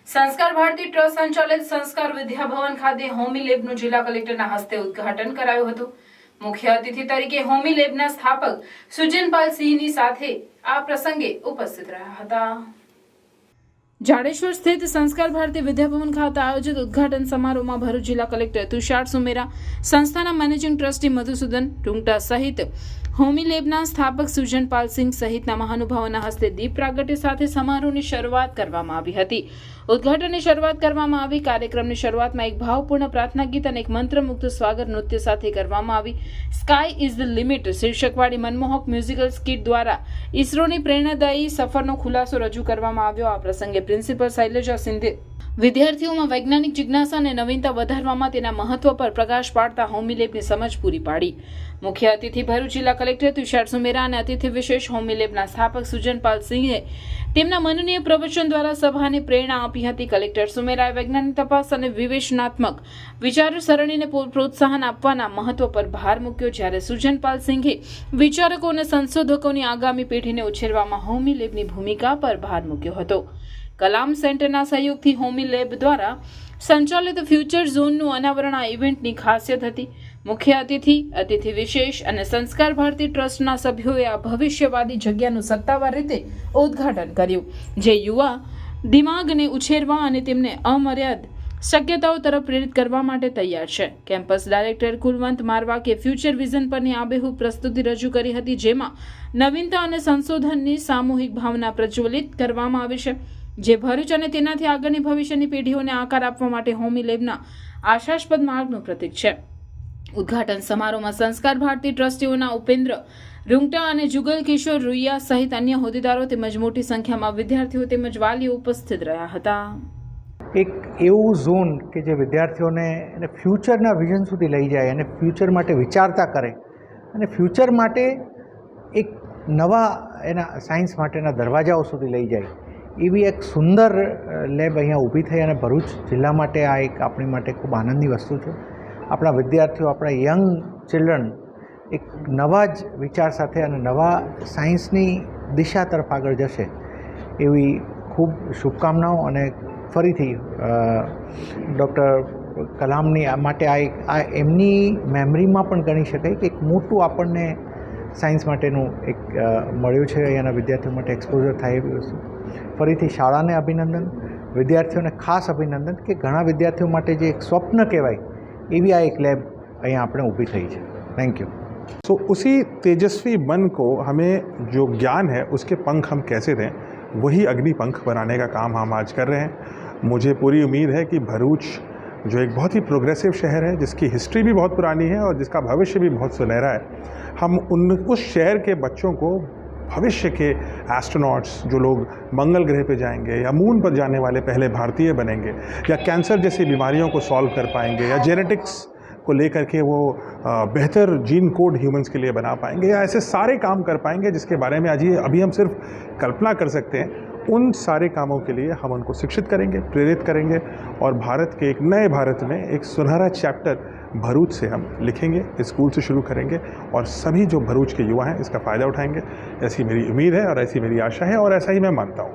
સંસ્કાર ભારતી ટ્રસ્ટ સંચાલિત સંસ્કાર વિદ્યા ભવન ખાતે હોમી લેબનું જિલ્લા કલેક્ટરના હસ્તે ઉદ્ઘાટન કરાયું હતું। મુખ્ય અતિથિ તરીકે હોમી લેબના સ્થાપક સુજનપાલ સિંહની સાથે આ પ્રસંગે ઉપસ્થિત રહ્યા હતા। જાડેશ્વર સ્થિત સંસ્કાર ભારતી વિદ્યાભવન ખાતે આયોજિત ઉદ્ઘાટન સમારોહમાં ભરૂચ જિલ્લા કલેક્ટર તુષાર સુમેરા, સંસ્થાના મેનેજિંગ ટ્રસ્ટી મધુસૂદન ટુંગટા સહિત હોમી લેબના સ્થાપક સુજનપાલ સિંહ સહિતના મહાનુભાવોના હસ્તે દીપ પ્રાગટ્ય સાથે સમારોહની શરૂઆત કરવામાં આવી હતી। ઉદ્ઘાટનની શરૂઆત કરવામાં આવી। કાર્યક્રમની શરૂઆતમાં એક ભાવપૂર્ણ પ્રાર્થના ગીત અને એક મંત્રમુગ્ધ સ્વાગત નૃત્ય સાથે કરવામાં આવી। સ્કાય ઇઝ ધ લિમિટ શીર્ષકવાળી મનમોહક મ્યુઝિકલ સ્કિટ દ્વારા ઇસરોની પ્રેરણાદાયી સફરનો ખુલાસો રજૂ કરવામાં આવ્યો। આ પ્રસંગે પ્રિન્સિપલ શૈલજા સિંધે વિદ્યાર્થીઓમાં વૈજ્ઞાનિક જિજ્ઞાસા અને નવીનતા વધારવામાં તેના મહત્વ પર પ્રકાશ પાડતા હોમી લેબની સમજ પૂરી પાડી। મુખ્ય અતિથિ ભરૂચ જિલ્લા કલેક્ટર તુષાર સુમેરા અને અતિથિ વિશેષ હોમી લેબના સ્થાપક સુજનપાલ સિંહે તેમના મનનીય પ્રવચન દ્વારા સભાને પ્રેરણા આપી હતી। કલેક્ટર સુમેરાએ વૈજ્ઞાનિક તપાસ અને વિવેચનાત્મક વિચારસરણીને પ્રોત્સાહન આપવાના મહત્વ પર ભાર મૂક્યો, જ્યારે સુજનપાલ સિંહે વિચારકો અને સંશોધકોની આગામી પેઢીને ઉછેરવામાં હોમી લેબની ભૂમિકા પર ભાર મૂક્યો હતો। કલામ સેન્ટરના સહયોગથી હોમી લેબ દ્વારા સંચાલિત ફ્યુચર ઝોનનું અનાવરણ આ ઇવેન્ટની ખાસિયત હતી। મુખ્ય અતિથિ વિશેષ અને સંસ્કાર ભારતી ટ્રસ્ટના સભ્યોએ આ ભવિષ્યવાદી જગ્યાનું સત્તાવાર રીતે ઉદ્ઘાટન કર્યું, જે યુવા દિમાગને ઉછેરવા અને તેમને અમર્યાદ શક્યતાઓ તરફ પ્રેરિત કરવા માટે તૈયાર છે। કેમ્પસ ડાયરેક્ટર કુલવંત મારવાકે ફ્યુચર વિઝન પરની આબેહૂબ પ્રસ્તુતિ રજૂ કરી હતી, જેમાં નવીનતા અને સંશોધનની સામૂહિક ભાવના પ્રજ્વલિત કરવામાં આવી છે, જે ભરૂચ અને તેનાથી આગળની ભવિષ્યની પેઢીઓને આકાર આપવા માટે હોમી લેબના આશાસ્પદ માર્ગનું પ્રતીક છે। ઉદ્ઘાટન સમારોહમાં સંસ્કાર ભારતી ટ્રસ્ટીઓના ઉપેન્દ્ર રૂંગટા અને જુગલ કિશોર રૂઈયા સહિત અન્ય હોદ્દેદારો તેમજ મોટી સંખ્યામાં વિદ્યાર્થીઓ તેમજ વાલીઓ ઉપસ્થિત રહ્યા હતા। એક એવું ઝોન કે જે વિદ્યાર્થીઓને ફ્યુચરના વિઝન સુધી લઈ જાય અને ફ્યુચર માટે વિચારતા કરે અને ફ્યુચર માટે એક નવા એના સાયન્સ માટેના દરવાજાઓ સુધી લઈ જાય, એવી એક સુંદર લેબ અહીંયા ઊભી થઈ અને ભરૂચ જિલ્લા માટે આ એક આપણી માટે ખૂબ આનંદની વસ્તુ છે। આપણા વિદ્યાર્થીઓ, આપણા યંગ ચિલ્ડ્રન એક નવા જ વિચાર સાથે અને નવા સાયન્સની દિશા તરફ આગળ જશે એવી ખૂબ શુભકામનાઓ। અને ફરીથી ડૉક્ટર કલામની માટે આ એમની મેમરીમાં પણ ગણી શકાય કે એક મોટું આપણને સાયન્સ માટેનું એક મળ્યું છે, અહીંયાના વિદ્યાર્થીઓ માટે એક્સપોઝર થાય એવી વસ્તુ। ફરીથી શાળાને અભિનંદન, વિદ્યાર્થીઓને ખાસ અભિનંદન કે ઘણા વિદ્યાર્થીઓ માટે જે એક સ્વપ્ન કહેવાય એવી આ એક લેબ અહીંયા આપણે ઊભી થઈ છે। Thank you. तो उसी तेजस्वी मन को हमें जो ज्ञान है उसके पंख हम कैसे दें, वही अग्नि पंख बनाने का काम हम आज कर रहे हैं। मुझे पूरी उम्मीद है कि भरूच जो एक बहुत ही प्रोग्रेसिव शहर है, जिसकी हिस्ट्री भी बहुत पुरानी है और जिसका भविष्य भी बहुत सुनहरा है, हम उस शहर के बच्चों को भविष्य के एस्ट्रोनॉट्स, जो लोग मंगल ग्रह पे जाएंगे या मून पर जाने वाले पहले भारतीय बनेंगे, या कैंसर जैसी बीमारियों को सॉल्व कर पाएंगे, या जेनेटिक्स को लेकर के वो बेहतर जीन कोड ह्यूमंस के लिए बना पाएंगे, या ऐसे सारे काम कर पाएंगे जिसके बारे में अभी हम सिर्फ कल्पना कर सकते हैं। उन सारे कामों के लिए हम उनको शिक्षित करेंगे, प्रेरित करेंगे और भारत के एक नए भारत में एक सुनहरा चैप्टर भरूच से हम लिखेंगे, इस स्कूल से शुरू करेंगे और सभी जो भरूच के युवा हैं इसका फ़ायदा उठाएंगे। ऐसी मेरी उम्मीद है और ऐसी मेरी आशा है और ऐसा ही मैं मानता हूँ।